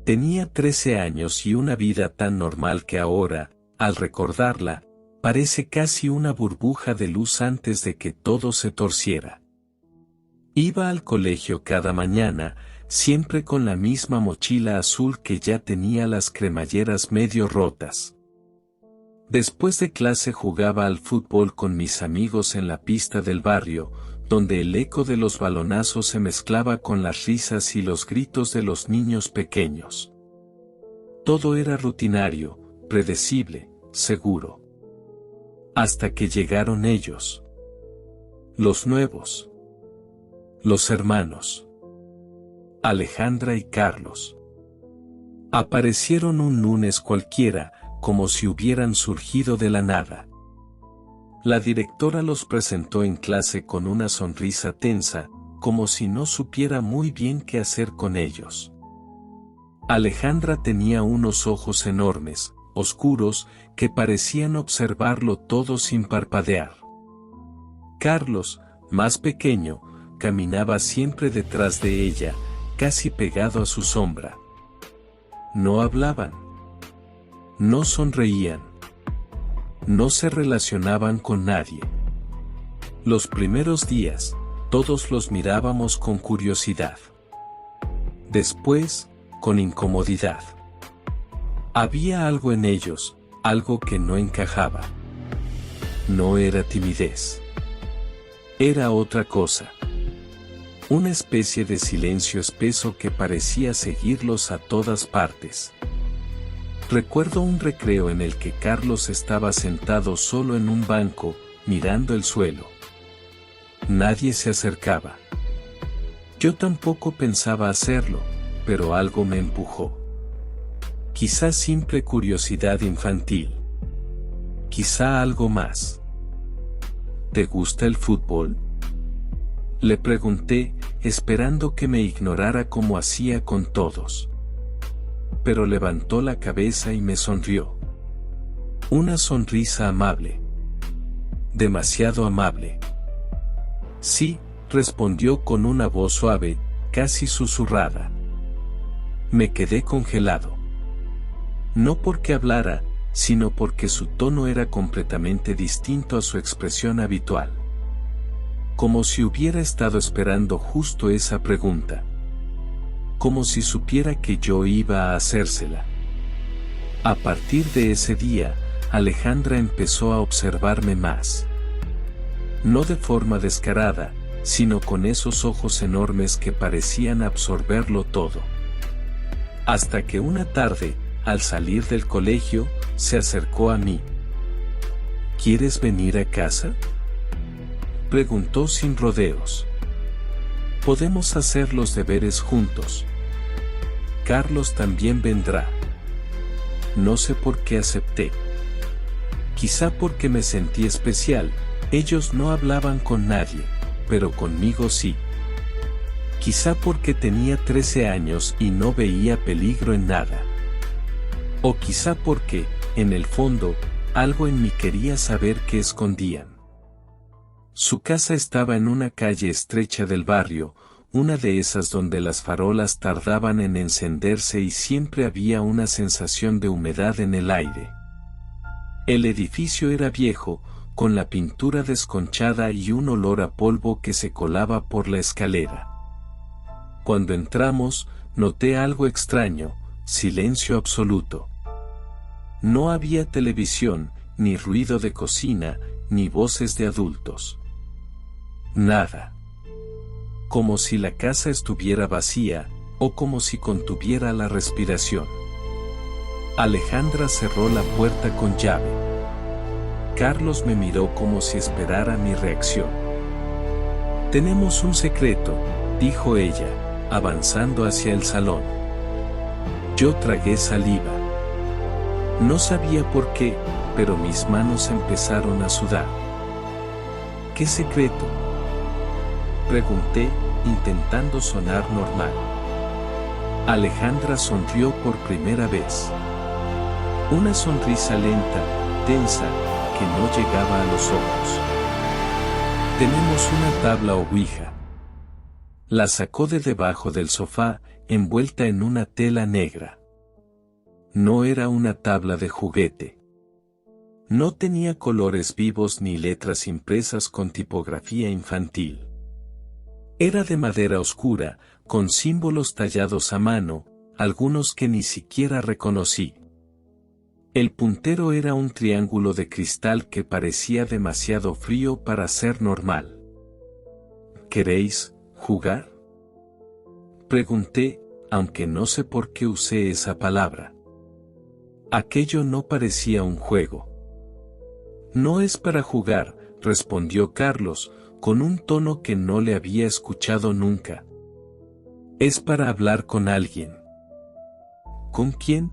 Tenía 13 años y una vida tan normal que ahora, al recordarla, parece casi una burbuja de luz antes de que todo se torciera. Iba al colegio cada mañana, siempre con la misma mochila azul que ya tenía las cremalleras medio rotas. Después de clase jugaba al fútbol con mis amigos en la pista del barrio, donde el eco de los balonazos se mezclaba con las risas y los gritos de los niños pequeños. Todo era rutinario, predecible, seguro. Hasta que llegaron ellos. Los nuevos. Los hermanos. Alejandra y Carlos. Aparecieron un lunes cualquiera, como si hubieran surgido de la nada. La directora los presentó en clase con una sonrisa tensa, como si no supiera muy bien qué hacer con ellos. Alejandra tenía unos ojos enormes, oscuros, que parecían observarlo todo sin parpadear. Carlos, más pequeño, caminaba siempre detrás de ella, casi pegado a su sombra. No hablaban. No sonreían. No se relacionaban con nadie. Los primeros días, todos los mirábamos con curiosidad. Después, con incomodidad. Había algo en ellos, algo que no encajaba. No era timidez. Era otra cosa. Una especie de silencio espeso que parecía seguirlos a todas partes. Recuerdo un recreo en el que Carlos estaba sentado solo en un banco, mirando el suelo. Nadie se acercaba. Yo tampoco pensaba hacerlo, pero algo me empujó. Quizá simple curiosidad infantil. Quizá algo más. ¿Te gusta el fútbol? Le pregunté, esperando que me ignorara como hacía con todos. Pero levantó la cabeza y me sonrió. Una sonrisa amable. Demasiado amable. Sí, respondió con una voz suave, casi susurrada. Me quedé congelado. No porque hablara, sino porque su tono era completamente distinto a su expresión habitual. Como si hubiera estado esperando justo esa pregunta. Como si supiera que yo iba a hacérsela. A partir de ese día, Alejandra empezó a observarme más. No de forma descarada, sino con esos ojos enormes que parecían absorberlo todo. Hasta que una tarde, al salir del colegio, se acercó a mí. ¿Quieres venir a casa?, preguntó sin rodeos. Podemos hacer los deberes juntos. Carlos también vendrá. No sé por qué acepté. Quizá porque me sentí especial. Ellos no hablaban con nadie, pero conmigo sí. Quizá porque tenía 13 años y no veía peligro en nada. O quizá porque, en el fondo, algo en mí quería saber qué escondían. Su casa estaba en una calle estrecha del barrio, una de esas donde las farolas tardaban en encenderse y siempre había una sensación de humedad en el aire. El edificio era viejo, con la pintura desconchada y un olor a polvo que se colaba por la escalera. Cuando entramos, noté algo extraño, silencio absoluto. No había televisión, ni ruido de cocina, ni voces de adultos. Nada. Como si la casa estuviera vacía, o como si contuviera la respiración. Alejandra cerró la puerta con llave. Carlos me miró como si esperara mi reacción. Tenemos un secreto, dijo ella, avanzando hacia el salón. Yo tragué saliva. No sabía por qué, pero mis manos empezaron a sudar. ¿Qué secreto?, pregunté, intentando sonar normal. Alejandra sonrió por primera vez. Una sonrisa lenta, tensa, que no llegaba a los ojos. Tenemos una tabla ouija. La sacó de debajo del sofá, envuelta en una tela negra. No era una tabla de juguete. No tenía colores vivos ni letras impresas con tipografía infantil. Era de madera oscura, con símbolos tallados a mano, algunos que ni siquiera reconocí. El puntero era un triángulo de cristal que parecía demasiado frío para ser normal. ¿Queréis jugar?, pregunté, aunque no sé por qué usé esa palabra. Aquello no parecía un juego. No es para jugar, respondió Carlos, con un tono que no le había escuchado nunca. Es para hablar con alguien. ¿Con quién?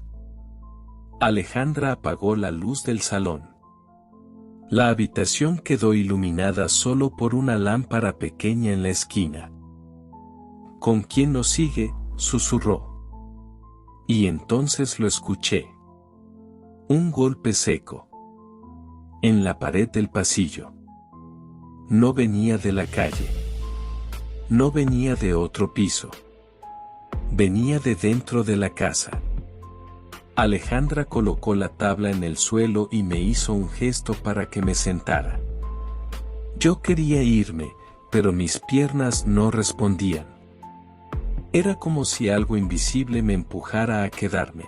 Alejandra apagó la luz del salón. La habitación quedó iluminada solo por una lámpara pequeña en la esquina. ¿Con quién nos sigue?, susurró. Y entonces lo escuché. Un golpe seco. En la pared del pasillo. No venía de la calle. No venía de otro piso. Venía de dentro de la casa. Alejandra colocó la tabla en el suelo y me hizo un gesto para que me sentara. Yo quería irme, pero mis piernas no respondían. Era como si algo invisible me empujara a quedarme.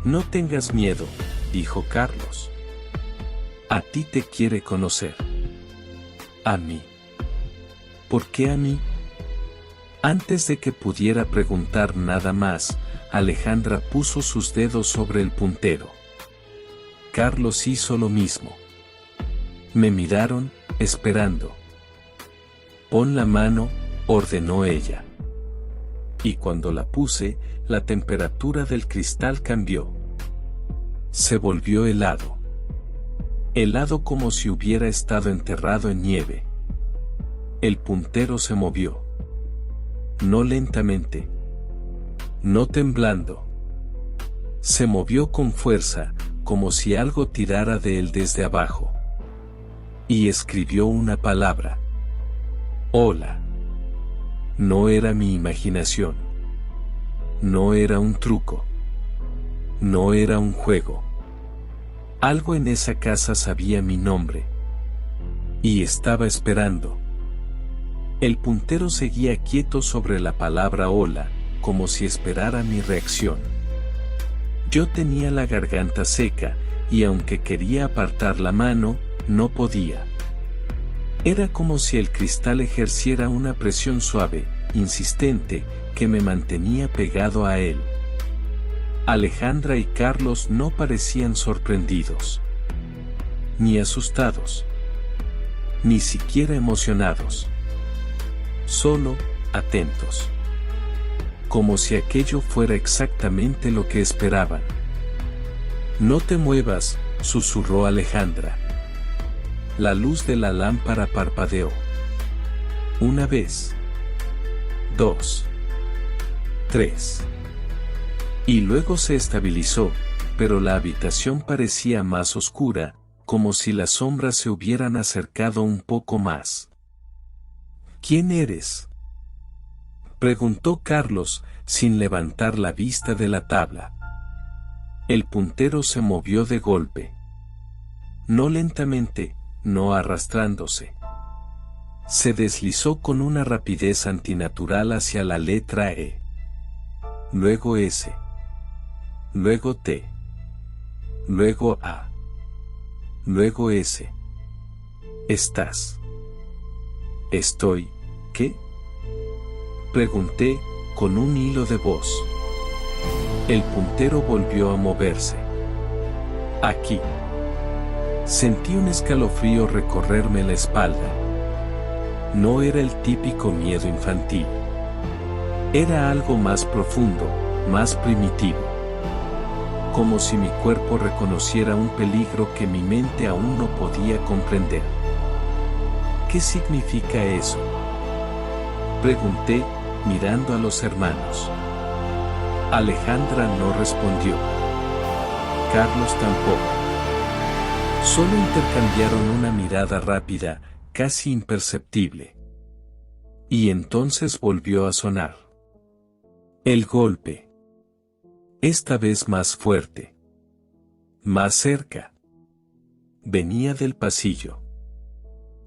No tengas miedo, dijo Carlos. A ti te quiere conocer. ¿A mí? ¿Por qué a mí? Antes de que pudiera preguntar nada más, Alejandra puso sus dedos sobre el puntero. Carlos hizo lo mismo. Me miraron, esperando. Pon la mano, ordenó ella. Y cuando la puse, la temperatura del cristal cambió. Se volvió helado. Helado como si hubiera estado enterrado en nieve. El puntero se movió. No lentamente. No temblando. Se movió con fuerza, como si algo tirara de él desde abajo. Y escribió una palabra. Hola. No era mi imaginación. No era un truco. No era un juego. Algo en esa casa sabía mi nombre. Y estaba esperando. El puntero seguía quieto sobre la palabra hola, como si esperara mi reacción. Yo tenía la garganta seca, y aunque quería apartar la mano, no podía. Era como si el cristal ejerciera una presión suave, insistente, que me mantenía pegado a él. Alejandra y Carlos no parecían sorprendidos, ni asustados, ni siquiera emocionados. Solo, atentos. Como si aquello fuera exactamente lo que esperaban. No te muevas, susurró Alejandra. La luz de la lámpara parpadeó. Una vez. 2. 3. Y luego se estabilizó, pero la habitación parecía más oscura, como si las sombras se hubieran acercado un poco más. ¿Quién eres?, preguntó Carlos, sin levantar la vista de la tabla. El puntero se movió de golpe. No lentamente, no arrastrándose. Se deslizó con una rapidez antinatural hacia la letra E. Luego S. Luego T. Luego A. Luego S. ¿Estás? ¿Estoy? ¿Qué?, pregunté, con un hilo de voz. El puntero volvió a moverse. Aquí. Sentí un escalofrío recorrerme la espalda. No era el típico miedo infantil. Era algo más profundo, más primitivo. Como si mi cuerpo reconociera un peligro que mi mente aún no podía comprender. ¿Qué significa eso?, pregunté, mirando a los hermanos. Alejandra no respondió. Carlos tampoco. Solo intercambiaron una mirada rápida, casi imperceptible. Y entonces volvió a sonar. El golpe. Esta vez más fuerte. Más cerca. Venía del pasillo.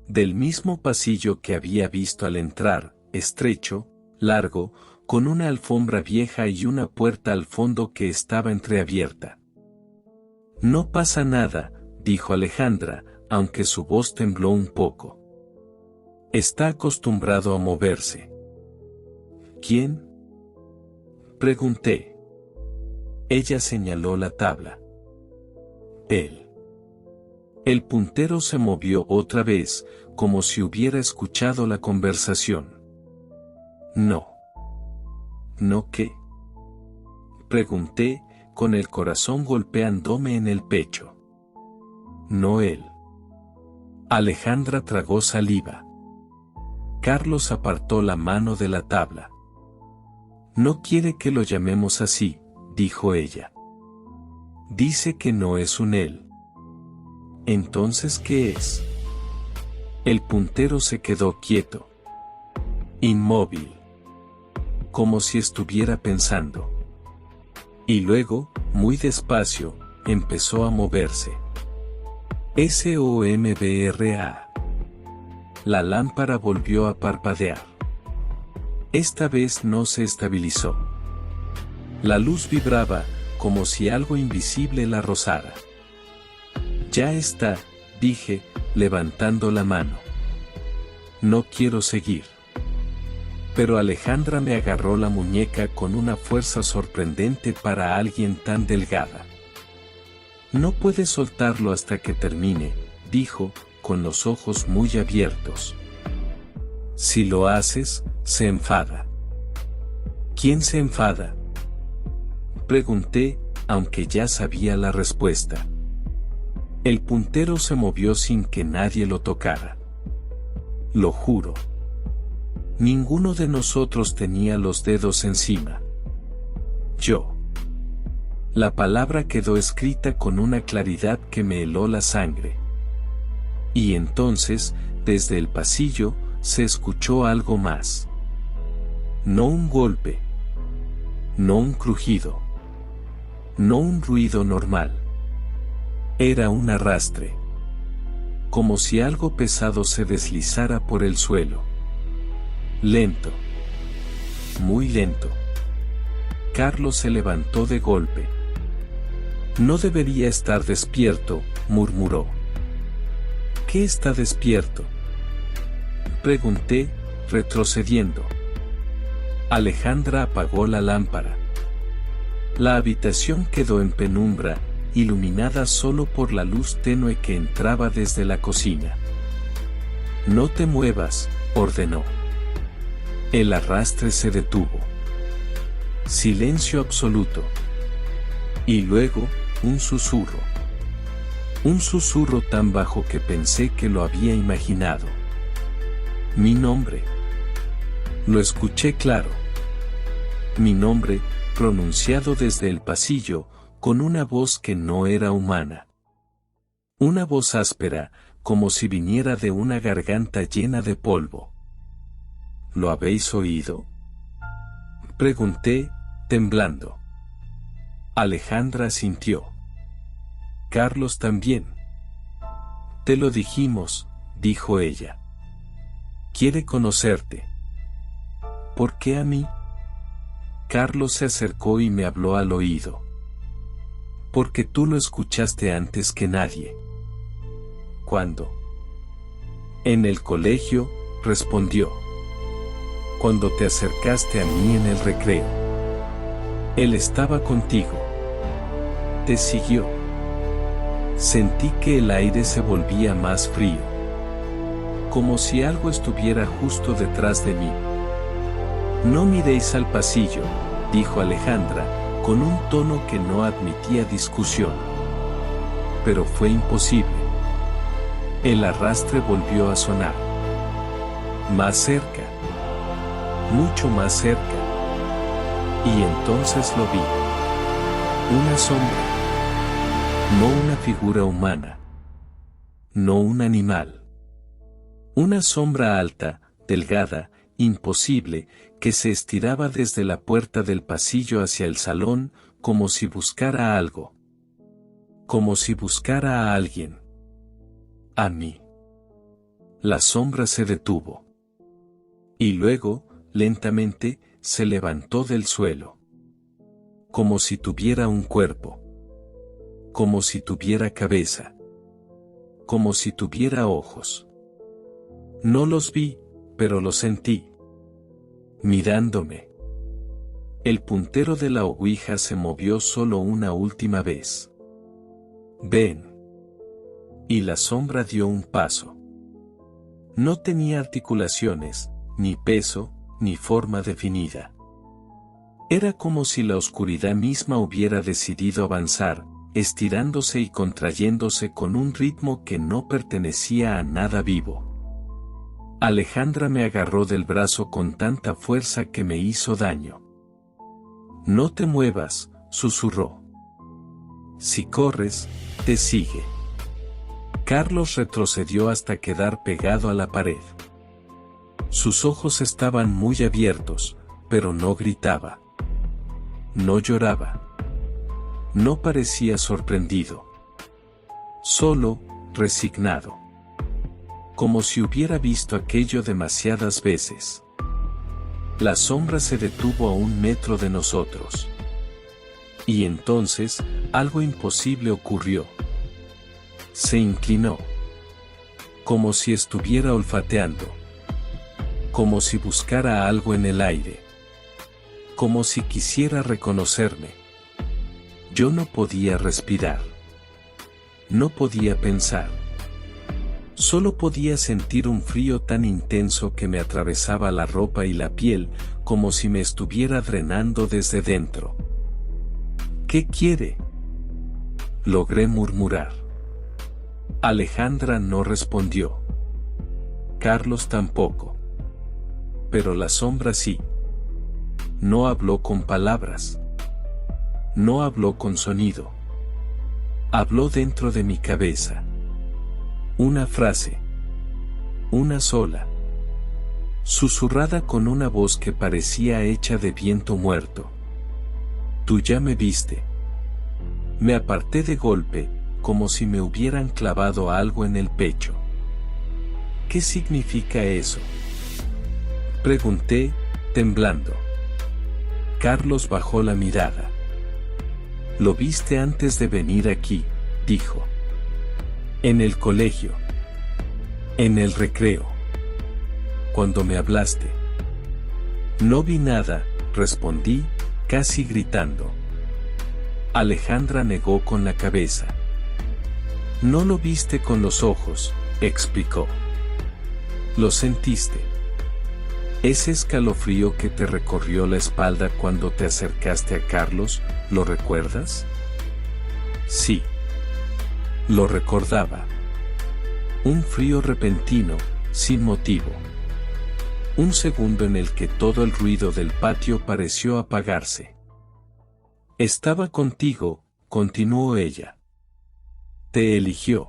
Del mismo pasillo que había visto al entrar, estrecho, largo, con una alfombra vieja y una puerta al fondo que estaba entreabierta. No pasa nada, dijo Alejandra, aunque su voz tembló un poco. Está acostumbrado a moverse. ¿Quién? Pregunté. Ella señaló la tabla. Él. El puntero se movió otra vez, como si hubiera escuchado la conversación. No. ¿No qué? Pregunté, con el corazón golpeándome en el pecho. No él. Alejandra tragó saliva. Carlos apartó la mano de la tabla. No quiere que lo llamemos así, dijo ella. Dice que no es un él. ¿Entonces qué es? El puntero se quedó quieto. Inmóvil. Como si estuviera pensando. Y luego, muy despacio, empezó a moverse. SOMBRA. La lámpara volvió a parpadear. Esta vez no se estabilizó. La luz vibraba, como si algo invisible la rozara. Ya está, dije, levantando la mano. No quiero seguir. Pero Alejandra me agarró la muñeca con una fuerza sorprendente para alguien tan delgada. No puedes soltarlo hasta que termine, dijo, con los ojos muy abiertos. Si lo haces, se enfada. ¿Quién se enfada? Pregunté, aunque ya sabía la respuesta. El puntero se movió sin que nadie lo tocara. Lo juro. Ninguno de nosotros tenía los dedos encima. Yo. La palabra quedó escrita con una claridad que me heló la sangre. Y entonces, desde el pasillo, se escuchó algo más. No un golpe. No un crujido. No un ruido normal. Era un arrastre. Como si algo pesado se deslizara por el suelo. Lento. Muy lento. Carlos se levantó de golpe. No debería estar despierto, murmuró. ¿Qué está despierto? Pregunté, retrocediendo. Alejandra apagó la lámpara. La habitación quedó en penumbra, iluminada solo por la luz tenue que entraba desde la cocina. No te muevas, ordenó. El arrastre se detuvo. Silencio absoluto. Y luego, un susurro. Un susurro tan bajo que pensé que lo había imaginado. Mi nombre. Lo escuché claro. Mi nombre, pronunciado desde el pasillo, con una voz que no era humana. Una voz áspera, como si viniera de una garganta llena de polvo. ¿Lo habéis oído? Pregunté, temblando. Alejandra asintió. Carlos también. Te lo dijimos, dijo ella. Quiere conocerte. ¿Por qué a mí? Carlos se acercó y me habló al oído. Porque tú lo escuchaste antes que nadie. ¿Cuándo? En el colegio, respondió. Cuando te acercaste a mí en el recreo. Él estaba contigo. Te siguió. Sentí que el aire se volvía más frío. Como si algo estuviera justo detrás de mí. No miréis al pasillo, dijo Alejandra, con un tono que no admitía discusión. Pero fue imposible. El arrastre volvió a sonar. Más cerca. Mucho más cerca. Y entonces lo vi. Una sombra. No una figura humana. No un animal. Una sombra alta, delgada, imposible, que se estiraba desde la puerta del pasillo hacia el salón, como si buscara algo. Como si buscara a alguien. A mí. La sombra se detuvo. Y luego, lentamente, se levantó del suelo. Como si tuviera un cuerpo. Como si tuviera cabeza. Como si tuviera ojos. No los vi, pero los sentí. Mirándome. El puntero de la ouija se movió solo una última vez. Ven. Y la sombra dio un paso. No tenía articulaciones, ni peso, ni forma definida. Era como si la oscuridad misma hubiera decidido avanzar, estirándose y contrayéndose con un ritmo que no pertenecía a nada vivo. Alejandra me agarró del brazo con tanta fuerza que me hizo daño. No te muevas, susurró. Si corres, te sigue. Carlos retrocedió hasta quedar pegado a la pared. Sus ojos estaban muy abiertos, pero no gritaba. No lloraba. No parecía sorprendido. Solo, resignado. Como si hubiera visto aquello demasiadas veces. La sombra se detuvo a 1 metro de nosotros. Y entonces, algo imposible ocurrió. Se inclinó. Como si estuviera olfateando. Como si buscara algo en el aire. Como si quisiera reconocerme. Yo no podía respirar. No podía pensar. Solo podía sentir un frío tan intenso que me atravesaba la ropa y la piel, como si me estuviera drenando desde dentro. ¿Qué quiere?, logré murmurar. Alejandra no respondió. Carlos tampoco. Pero la sombra sí. No habló con palabras. No habló con sonido. Habló dentro de mi cabeza. Una frase. Una sola. Susurrada con una voz que parecía hecha de viento muerto. Tú ya me viste. Me aparté de golpe, como si me hubieran clavado algo en el pecho. ¿Qué significa eso?, pregunté, temblando. Carlos bajó la mirada. Lo viste antes de venir aquí, dijo. En el colegio. En el recreo. Cuando me hablaste. No vi nada, respondí, casi gritando. Alejandra negó con la cabeza. No lo viste con los ojos, explicó. Lo sentiste. Ese escalofrío que te recorrió la espalda cuando te acercaste a Carlos, ¿lo recuerdas? Sí. Lo recordaba. Un frío repentino, sin motivo. Un segundo en el que todo el ruido del patio pareció apagarse. Estaba contigo, continuó ella. Te eligió.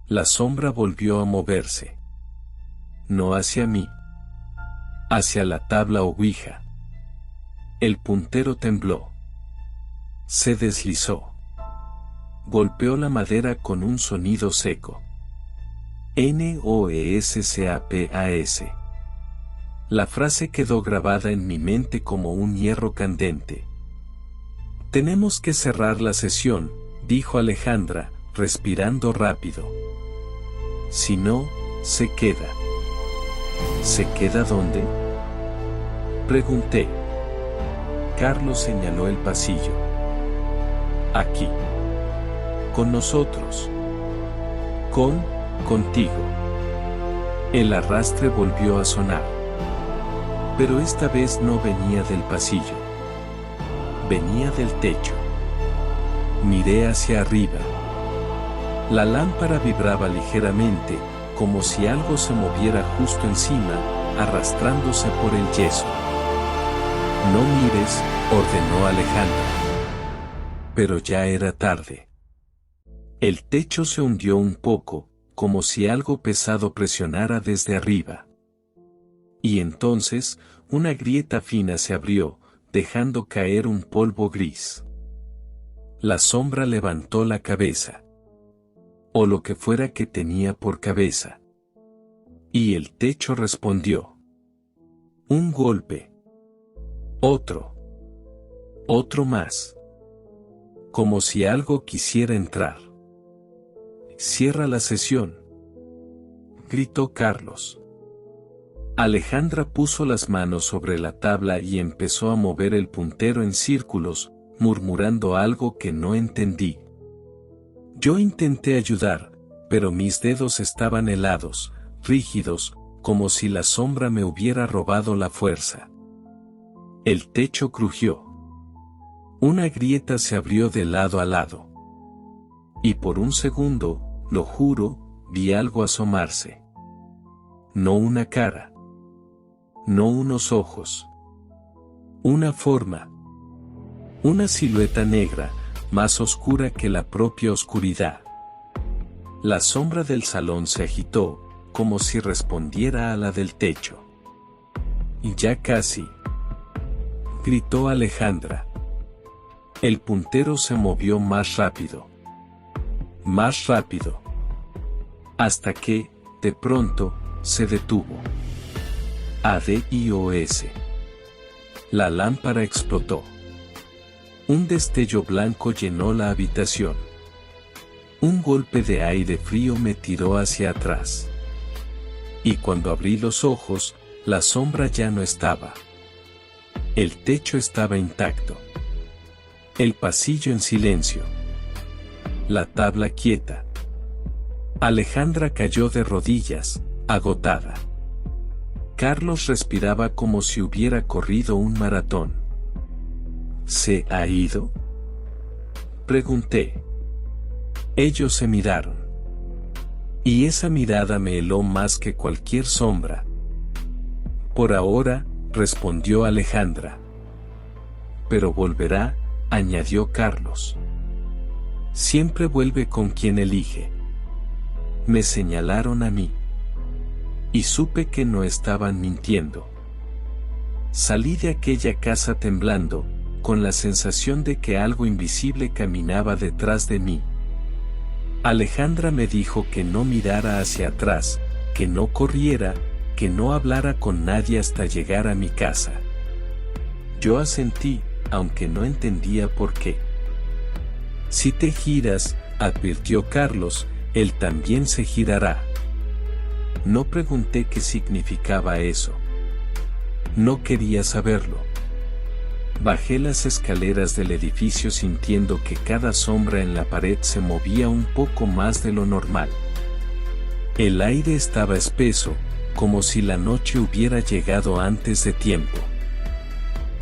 La sombra volvió a moverse. No hacia mí. Hacia la tabla ouija. El puntero tembló. Se deslizó. Golpeó la madera con un sonido seco. Noescapas. La frase quedó grabada en mi mente como un hierro candente. Tenemos que cerrar la sesión, dijo Alejandra, respirando rápido. Si no, se queda. ¿Se queda dónde?, pregunté. Carlos señaló el pasillo. Aquí. Con nosotros. Contigo. El arrastre volvió a sonar. Pero esta vez no venía del pasillo. Venía del techo. Miré hacia arriba. La lámpara vibraba ligeramente, como si algo se moviera justo encima, arrastrándose por el yeso. No mires, ordenó Alejandra. Pero ya era tarde. El techo se hundió un poco, como si algo pesado presionara desde arriba. Y entonces, una grieta fina se abrió, dejando caer un polvo gris. La sombra levantó la cabeza. O lo que fuera que tenía por cabeza. Y el techo respondió. Un golpe. Otro. Otro más. Como si algo quisiera entrar. Cierra la sesión, gritó Carlos. Alejandra puso las manos sobre la tabla y empezó a mover el puntero en círculos, murmurando algo que no entendí. Yo intenté ayudar, pero mis dedos estaban helados, rígidos, como si la sombra me hubiera robado la fuerza. El techo crujió. Una grieta se abrió de lado a lado. Y por un segundo, lo juro, vi algo asomarse. No una cara. No unos ojos. Una forma. Una silueta negra, más oscura que la propia oscuridad. La sombra del salón se agitó, como si respondiera a la del techo. Y ya casi. Gritó Alejandra. El puntero se movió más rápido. Más rápido. Hasta que, de pronto, se detuvo. ADIOS. La lámpara explotó. Un destello blanco llenó la habitación. Un golpe de aire frío me tiró hacia atrás. Y cuando abrí los ojos, la sombra ya no estaba. El techo estaba intacto. El pasillo en silencio. La tabla quieta. Alejandra cayó de rodillas, agotada. Carlos respiraba como si hubiera corrido un maratón. ¿Se ha ido?, pregunté. Ellos se miraron. Y esa mirada me heló más que cualquier sombra. Por ahora, respondió Alejandra. Pero volverá, añadió Carlos. Siempre vuelve con quien elige. Me señalaron a mí. Y supe que no estaban mintiendo. Salí de aquella casa temblando, con la sensación de que algo invisible caminaba detrás de mí. Alejandra me dijo que no mirara hacia atrás, que no corriera, que no hablara con nadie hasta llegar a mi casa. Yo asentí, aunque no entendía por qué. Si te giras, advirtió Carlos, él también se girará. No pregunté qué significaba eso. No quería saberlo. Bajé las escaleras del edificio sintiendo que cada sombra en la pared se movía un poco más de lo normal. El aire estaba espeso, como si la noche hubiera llegado antes de tiempo.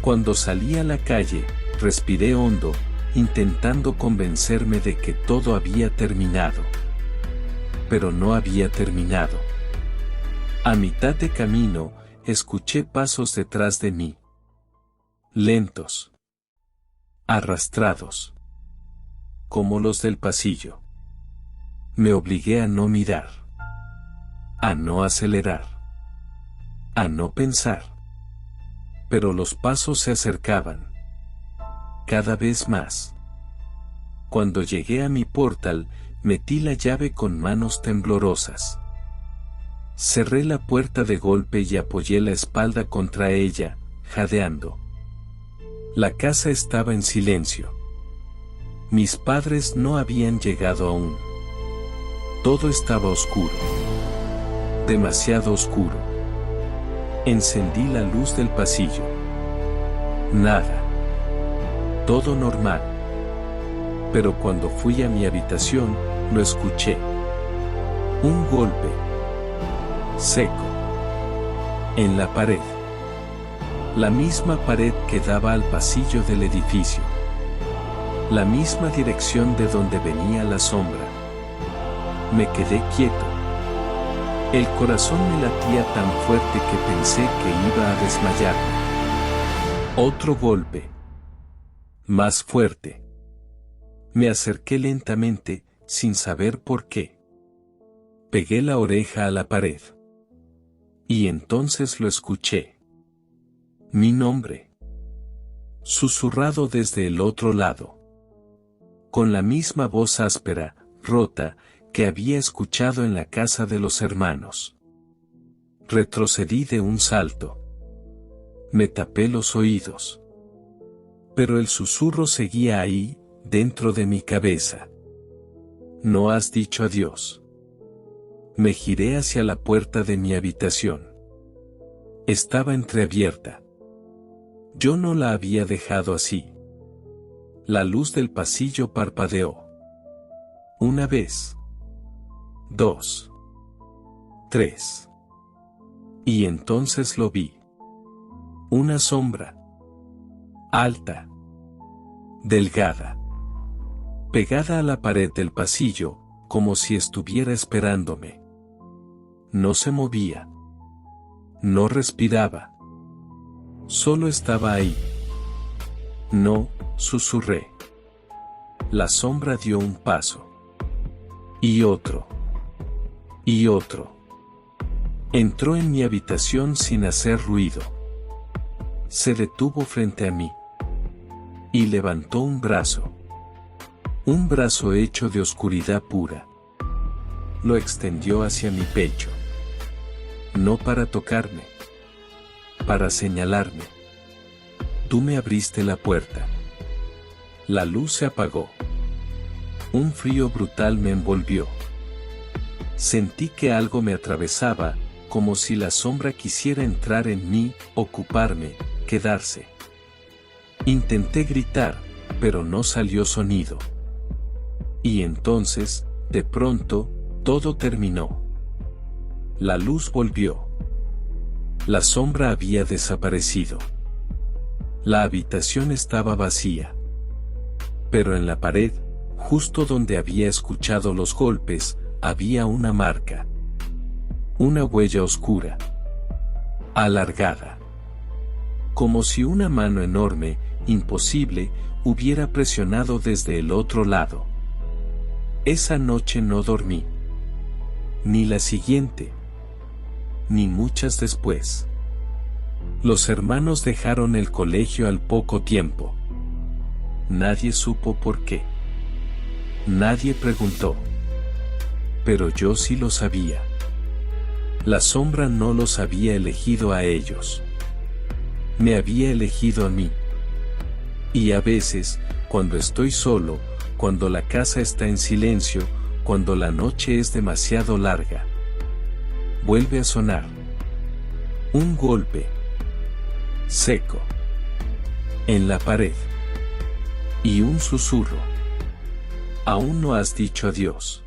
Cuando salí a la calle, respiré hondo, intentando convencerme de que todo había terminado. Pero no había terminado. A mitad de camino, escuché pasos detrás de mí. Lentos. Arrastrados. Como los del pasillo. Me obligué a no mirar. A no acelerar. A no pensar. Pero los pasos se acercaban. Cada vez más. Cuando llegué a mi portal, metí la llave con manos temblorosas. Cerré la puerta de golpe y apoyé la espalda contra ella, jadeando. La casa estaba en silencio. Mis padres no habían llegado aún. Todo estaba oscuro. Demasiado oscuro. Encendí la luz del pasillo. Nada. Todo normal. Pero cuando fui a mi habitación, lo escuché. Un golpe. Seco. En la pared. La misma pared que daba al pasillo del edificio. La misma dirección de donde venía la sombra. Me quedé quieto. El corazón me latía tan fuerte que pensé que iba a desmayarme. Otro golpe. Más fuerte. Me acerqué lentamente, sin saber por qué. Pegué la oreja a la pared. Y entonces lo escuché. Mi nombre. Susurrado desde el otro lado. Con la misma voz áspera, rota, que había escuchado en la casa de los hermanos. Retrocedí de un salto. Me tapé los oídos. Pero el susurro seguía ahí, dentro de mi cabeza. ¿No has dicho adiós? Me giré hacia la puerta de mi habitación. Estaba entreabierta. Yo no la había dejado así. La luz del pasillo parpadeó. Una vez. 2. 3. Y entonces lo vi. Una sombra. Alta. Delgada. Pegada a la pared del pasillo, como si estuviera esperándome. No se movía. No respiraba. Solo estaba ahí. No, susurré. La sombra dio un paso. Y otro. Y otro. Entró en mi habitación sin hacer ruido. Se detuvo frente a mí. Y levantó un brazo. Un brazo hecho de oscuridad pura. Lo extendió hacia mi pecho. No para tocarme. Para señalarme. Tú me abriste la puerta. La luz se apagó. Un frío brutal me envolvió. Sentí que algo me atravesaba, como si la sombra quisiera entrar en mí, ocuparme, quedarse. Intenté gritar, pero no salió sonido. Y entonces, de pronto, todo terminó. La luz volvió. La sombra había desaparecido. La habitación estaba vacía. Pero en la pared, justo donde había escuchado los golpes, había una marca. Una huella oscura. Alargada. Como si una mano enorme, imposible, hubiera presionado desde el otro lado. Esa noche no dormí. Ni la siguiente. Ni muchas después. Los hermanos dejaron el colegio al poco tiempo. Nadie supo por qué. Nadie preguntó. Pero yo sí lo sabía. La sombra no los había elegido a ellos. Me había elegido a mí. Y a veces, cuando estoy solo, cuando la casa está en silencio, cuando la noche es demasiado larga, vuelve a sonar. Un golpe. Seco. En la pared. Y un susurro. Aún no has dicho adiós.